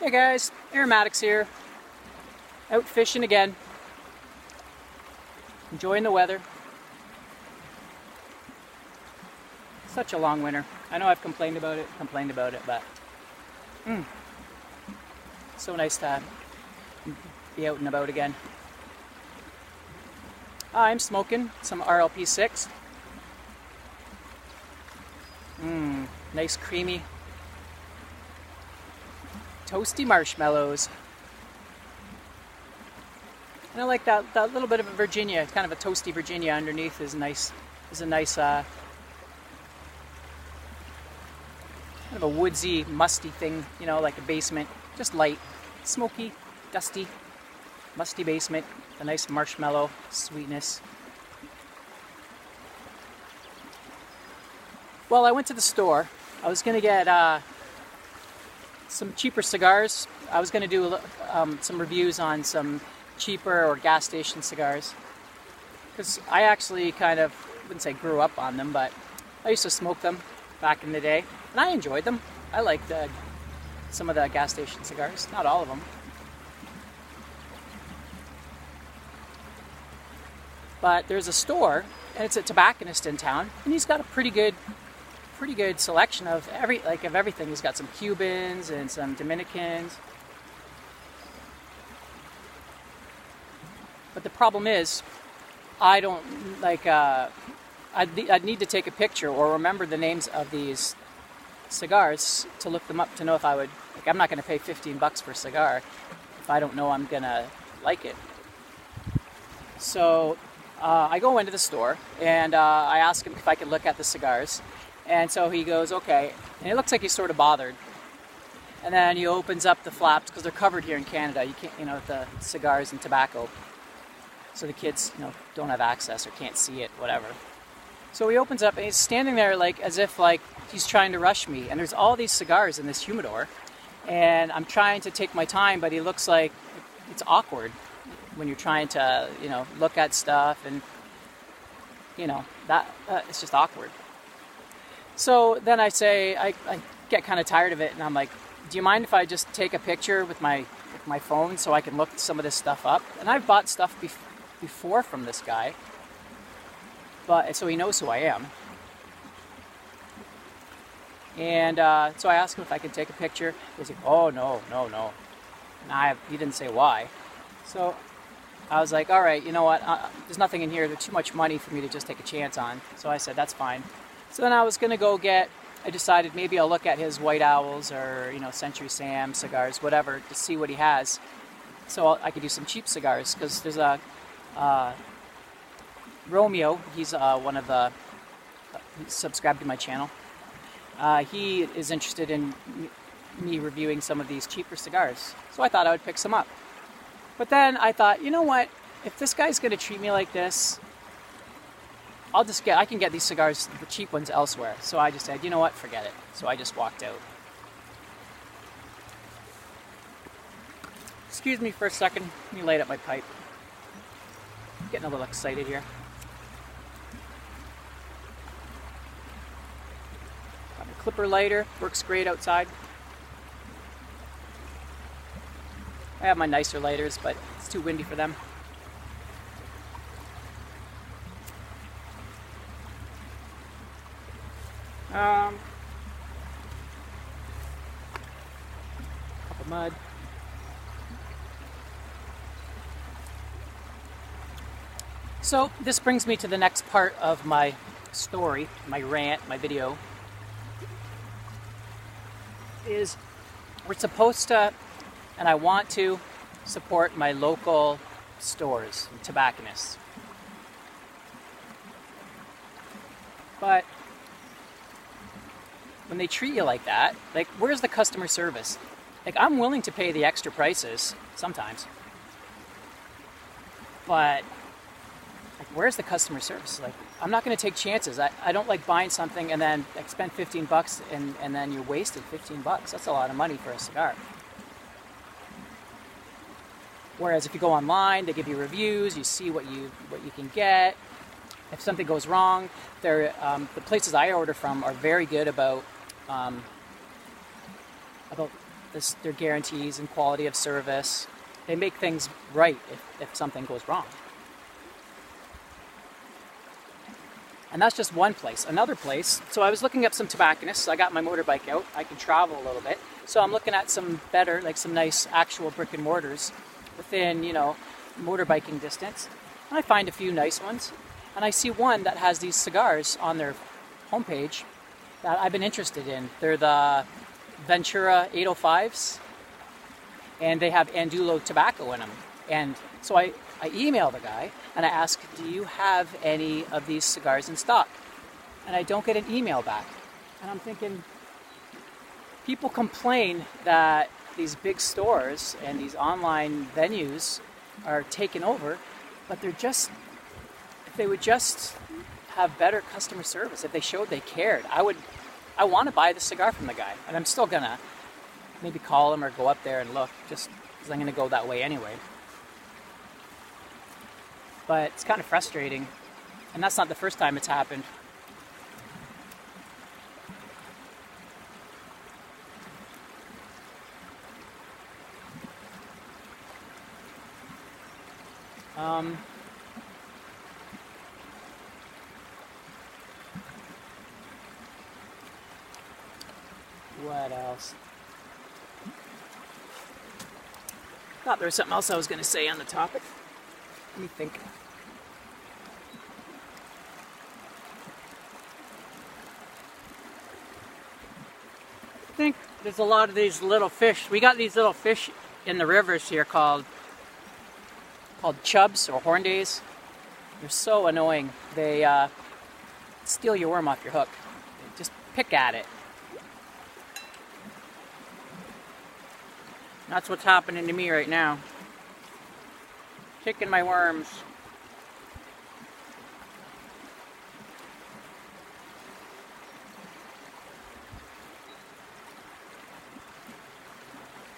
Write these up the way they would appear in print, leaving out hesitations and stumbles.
Hey guys, Aromatics here. Out fishing again. Enjoying the weather. Such a long winter. I know I've complained about it, but so nice to be out and about again. I'm smoking some RLP6. Nice creamy toasty marshmallows. And I like that little bit of a Virginia, kind of a toasty Virginia underneath is nice. Is a nice kind of a woodsy, musty thing, you know, like a basement, just light, smoky, dusty, musty basement, a nice marshmallow sweetness. Well, I went to the store. I was gonna get some cheaper cigars. I was going to do some reviews on some cheaper or gas station cigars, because I actually kind of, wouldn't say grew up on them, but I used to smoke them back in the day, and I enjoyed them. I liked some of the gas station cigars, not all of them. But there's a store, and it's a tobacconist in town, and he's got a pretty good selection of everything. He's got some Cubans and some Dominicans. But the problem is, I don't like. I'd need to take a picture or remember the names of these cigars to look them up to know if I would. Like, I'm not going to pay $15 for a cigar if I don't know I'm gonna like it. So I go into the store and I ask him if I can look at the cigars. And so he goes, okay. And it looks like he's sort of bothered. And then he opens up the flaps, because they're covered here in Canada. You can't, the cigars and tobacco. So the kids, don't have access or can't see it, whatever. So he opens up and he's standing there as if he's trying to rush me. And there's all these cigars in this humidor. And I'm trying to take my time, but he looks like it's awkward when you're trying to, look at stuff. And, it's just awkward. So then I say, I get kind of tired of it, and I'm like, do you mind if I just take a picture with my phone so I can look some of this stuff up? And I've bought stuff before from this guy, but so he knows who I am. And so I asked him if I could take a picture. He's like, oh, no. And he didn't say why. So I was like, all right, you know what? There's nothing in here. There's too much money for me to just take a chance on. So I said, that's fine. So then I was going to I decided maybe I'll look at his White Owls or, Century Sam cigars, whatever, to see what he has. So I could do some cheap cigars, because there's a Romeo, he's one of the, he's subscribed to my channel. He is interested in me reviewing some of these cheaper cigars. So I thought I would pick some up. But then I thought, you know what, if this guy's going to treat me like this, I can get these cigars, the cheap ones, elsewhere. So I just said, you know what, forget it. So I just walked out. Excuse me for a second. Let me light up my pipe. I'm getting a little excited here. Got a clipper lighter, works great outside. I have my nicer lighters, but it's too windy for them. Cup of mud. So this brings me to the next part of my story, my rant, my video. Is we're supposed to, and I want to, support my local stores, tobacconists. But when they treat you like that, where's the customer service? I'm willing to pay the extra prices sometimes, but where's the customer service? I'm not going to take chances. I don't like buying something and then spend $15 and then you're wasted $15. That's a lot of money for a cigar. Whereas if you go online, they give you reviews, you see what you can get. If something goes wrong, the places I order from are very good about their guarantees and quality of service. They make things right if something goes wrong. And that's just one place. Another place, so I was looking up some tobacconists. I got my motorbike out. I can travel a little bit. So I'm looking at some better, like some nice actual brick and mortars within, motorbiking distance. And I find a few nice ones. And I see one that has these cigars on their homepage that I've been interested in. They're the Ventura 805s. And they have Andulo tobacco in them. And so I email the guy and I ask, do you have any of these cigars in stock? And I don't get an email back. And I'm thinking, people complain that these big stores and these online venues are taken over, but if they would just have better customer service, if they showed they cared, I want to buy the cigar from the guy. And I'm still gonna maybe call him or go up there and look, just because I'm gonna go that way anyway. But it's kind of frustrating, and that's not the first time it's happened. What else? Thought there was something else I was going to say on the topic. Let me think. I think there's a lot of these little fish. We got these little fish in the rivers here called chubs or horndays. They're so annoying. They steal your worm off your hook. Just pick at it. That's what's happening to me right now. Picking my worms.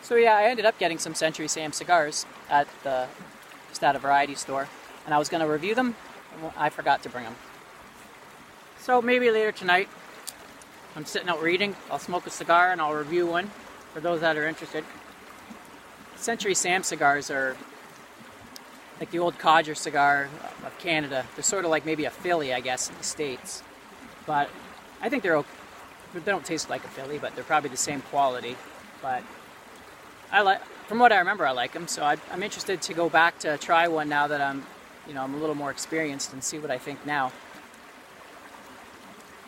So yeah, I ended up getting some Century Sam cigars at a variety store, and I was going to review them. I forgot to bring them. So maybe later tonight, I'm sitting out reading, I'll smoke a cigar and I'll review one for those that are interested. Century Sam cigars are like the old Codger cigar of Canada. They're sort of like maybe a Philly, I guess, in the States. But I think they don't taste like a Philly, but they're probably the same quality. But from what I remember, I like them. So I'm interested to go back to try one now that I'm a little more experienced and see what I think now.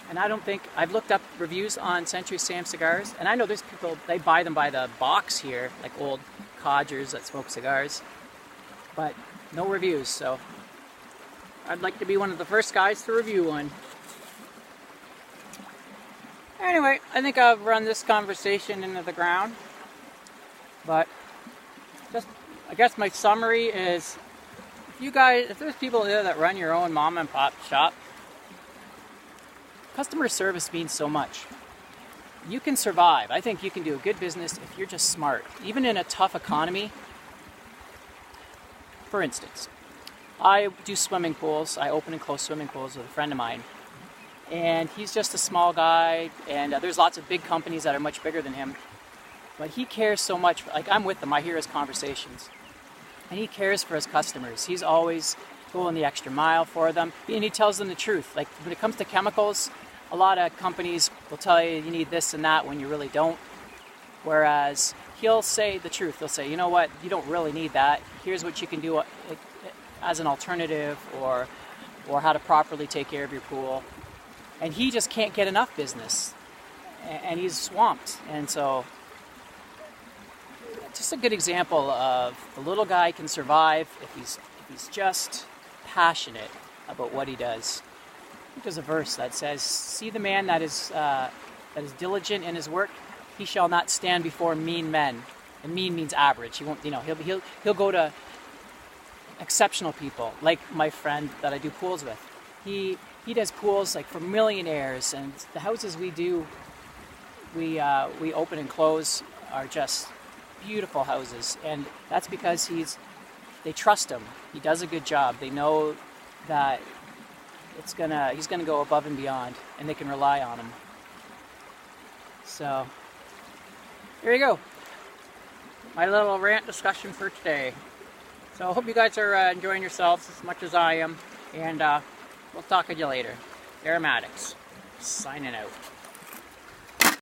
And I've looked up reviews on Century Sam cigars, and I know there's people, they buy them by the box here, like old codgers that smoke cigars, but no reviews, so I'd like to be one of the first guys to review one. Anyway, I think I've run this conversation into the ground, but I guess my summary is, if there's people there that run your own mom and pop shop, customer service means so much. You can survive. I think you can do a good business if you're just smart. Even in a tough economy. For instance, I do swimming pools. I open and close swimming pools with a friend of mine. And he's just a small guy, and there's lots of big companies that are much bigger than him. But he cares so much. Like, I'm with him. I hear his conversations. And he cares for his customers. He's always going the extra mile for them. And he tells them the truth. Like, when it comes to chemicals, a lot of companies will tell you need this and that when you really don't. Whereas he'll say the truth. He'll say, you know what, you don't really need that. Here's what you can do as an alternative, or how to properly take care of your pool. And he just can't get enough business. And he's swamped. And so, just a good example of the little guy can survive if he's just passionate about what he does. I think there's a verse that says, "See the man that is diligent in his work, he shall not stand before mean men." And mean means average. He won't, he'll go to exceptional people, like my friend that I do pools with. He does pools like for millionaires, and the houses we open and close are just beautiful houses, and that's because they trust him. He does a good job. They know that he's gonna go above and beyond, and they can rely on him. So there you go. my little rant discussion for today. So I hope you guys are enjoying yourselves as much as I am, and we'll talk to you later. Aromatics, signing out.